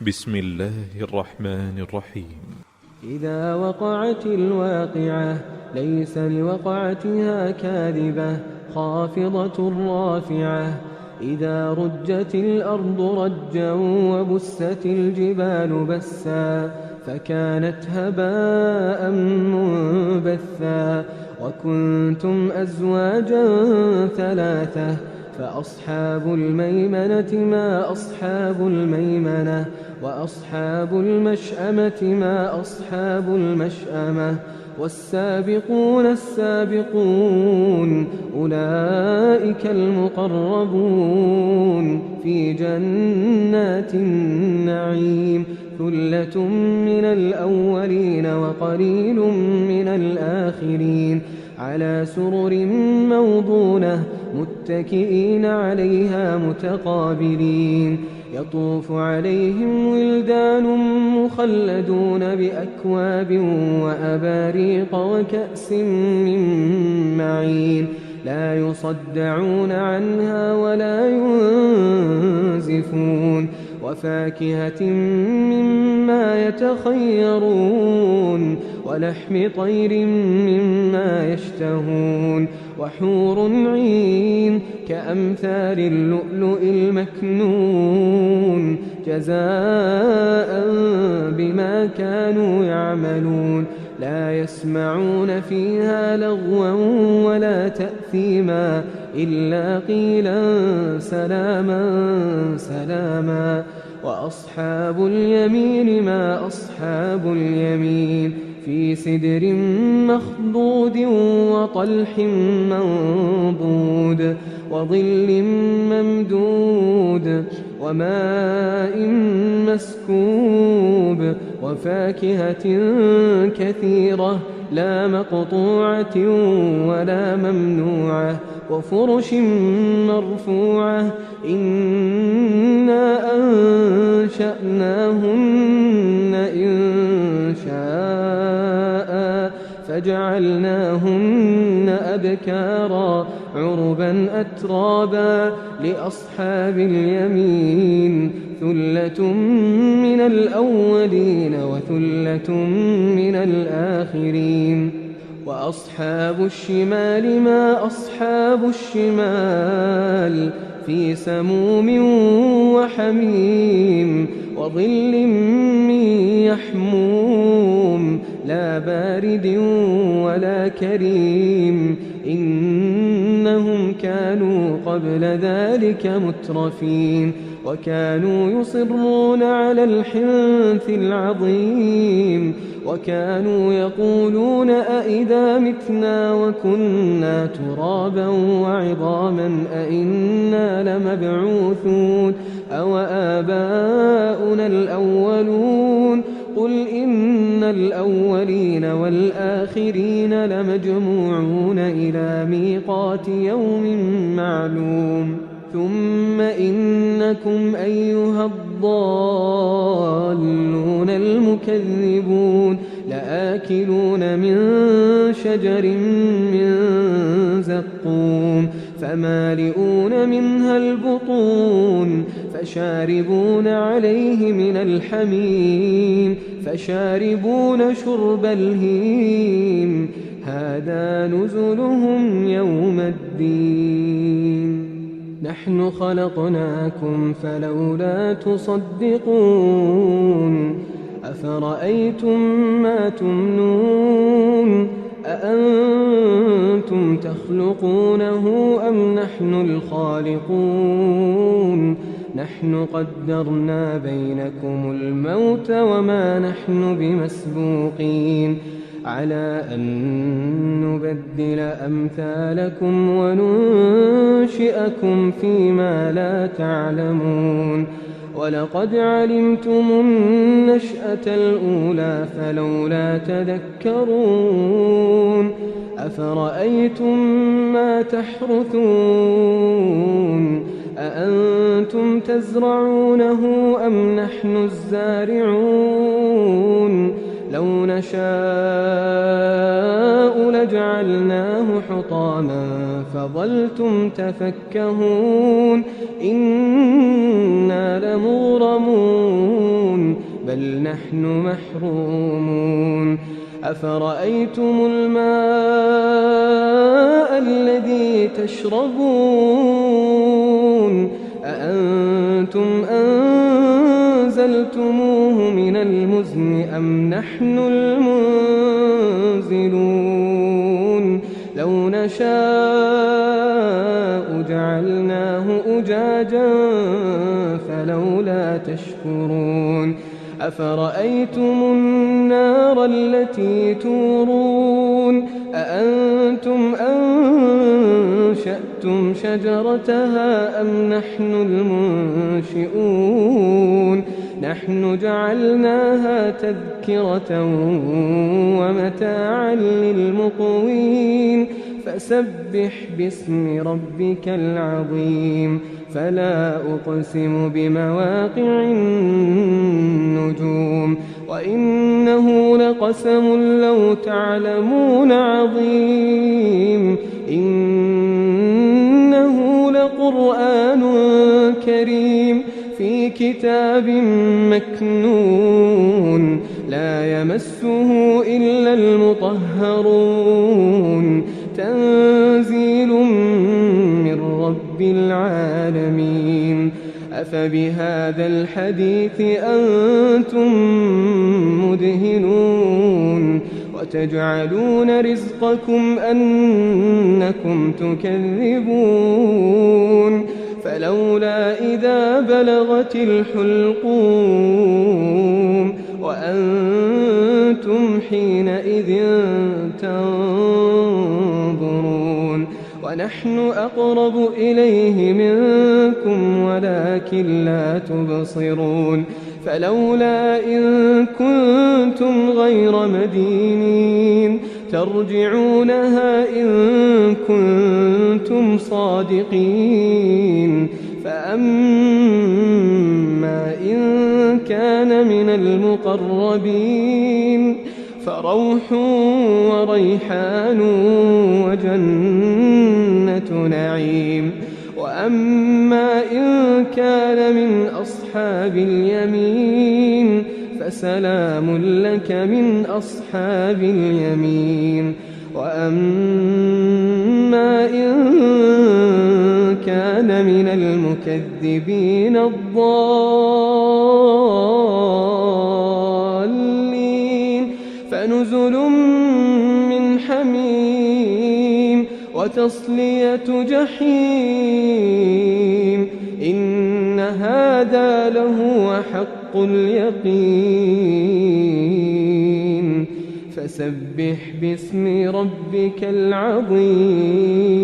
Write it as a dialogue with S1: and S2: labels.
S1: بسم الله الرحمن الرحيم.
S2: إذا وقعت الواقعة ليس لوقعتها كاذبة خافضة رافعة. إذا رجت الأرض رجا وبست الجبال بسا فكانت هباء منبثا. وكنتم أزواجا ثلاثة فأصحاب الميمنة ما أصحاب الميمنة وأصحاب المشأمة ما أصحاب المشأمة. والسابقون السابقون أولئك المقربون في جنات النعيم. ثلة من الأولين وقليل من الآخرين. على سرر موضونة متكئين عليها متقابلين. يطوف عليهم ولدان مخلدون بأكواب وأباريق وكأس من معين. لا يصدعون عنها ولا ينزفون. وفاكهة مما يتخيرون ولحم طير مما يشتهون. وحور عين كأمثال اللؤلؤ المكنون جزاء بما كانوا يعملون. لا يسمعون فيها لغوا ولا تأثيما إلا قيلا سلاما سلاما. وأصحاب اليمين ما أصحاب اليمين. في سدر مخضود وطلح منضود وظل ممدود وماء مسكوب. وفاكهة كثيرة لا مقطوعة ولا ممنوعة. وفرش مرفوعة. إنا أنشأناهن إنشاء فجعلناهن أبكارا عربا أترابا. لأصحاب اليمين ثلة من الأولين وثلة من الآخرين. وأصحاب الشمال ما أصحاب الشمال. في سموم وحميم وظل من يحموم لا بارد ولا كريم. إنهم كانوا قبل ذلك مترفين وكانوا يصرون على الحنث العظيم. وكانوا يقولون أئذا متنا وكنا ترابا وعظاما أئنا لمبعوثون أو آباؤنا الأولون. قل إن الأولين والآخرين لمجموعون إلى ميقات يوم معلوم. ثم إنكم أيها الضالون المكذبون لآكلون من شجر من زقوم فمالئون منها البطون فشاربون عليه من الحميم فشاربون شرب الهيم. هذا نزلهم يوم الدين. نحن خلقناكم فلولا تصدقون. أفرأيتم ما تمنون أأنتم تخلقونه أم نحن الخالقون. نحن قدرنا بينكم الموت وما نحن بمسبوقين على أن نبدل أمثالكم وننشئكم فيما لا تعلمون. ولقد علمتم النشأة الأولى فلولا تذكرون. أفرأيتم ما تحرثون أأنتم تزرعونه أم نحن الزارعون. لو نشاء لجعلناه حطاما فظلتم تفكهون إنا لمغرمون بل نحن محرومون أفرأيتم الماء الذي تشربون أأنتم أنزلتموه من المزن أم نحن المنزلون لو نشاء جعلناه أجاجا فلولا تشكرون أفرأيتم النار التي تورون أأنتم أنشأتم شجرتها أم نحن المنشئون نحن جعلناها تذكرة ومتاعا للمقوين فسبح باسم ربك العظيم فلا أقسم بمواقع النجوم وإنه لقسم لو تعلمون عظيم إنه لقرآن كريم في كتاب مكنون لا يمسه إلا المطهرون تنزيل من رب العالمين أفبهذا الحديث أنتم مدهنون وتجعلون رزقكم أنكم تكذبون فلولا إذا بلغت الحلقوم وأنتم حينئذ تنظرون ونحن أقرب إليه منكم ولكن لا تبصرون فلولا إن كنتم غير مدينين ترجعونها إن كنتم صادقين فأما إن كان من المقربين فروح وريحان وجنة نعيم وأما إن كان من أصحاب اليمين فسلام لك من أصحاب اليمين وأما إن كان من المكذبين الضالين فنزل من حميم وتصلية جحيم إن هذا لهو حق اليقين فسبح باسم ربك العظيم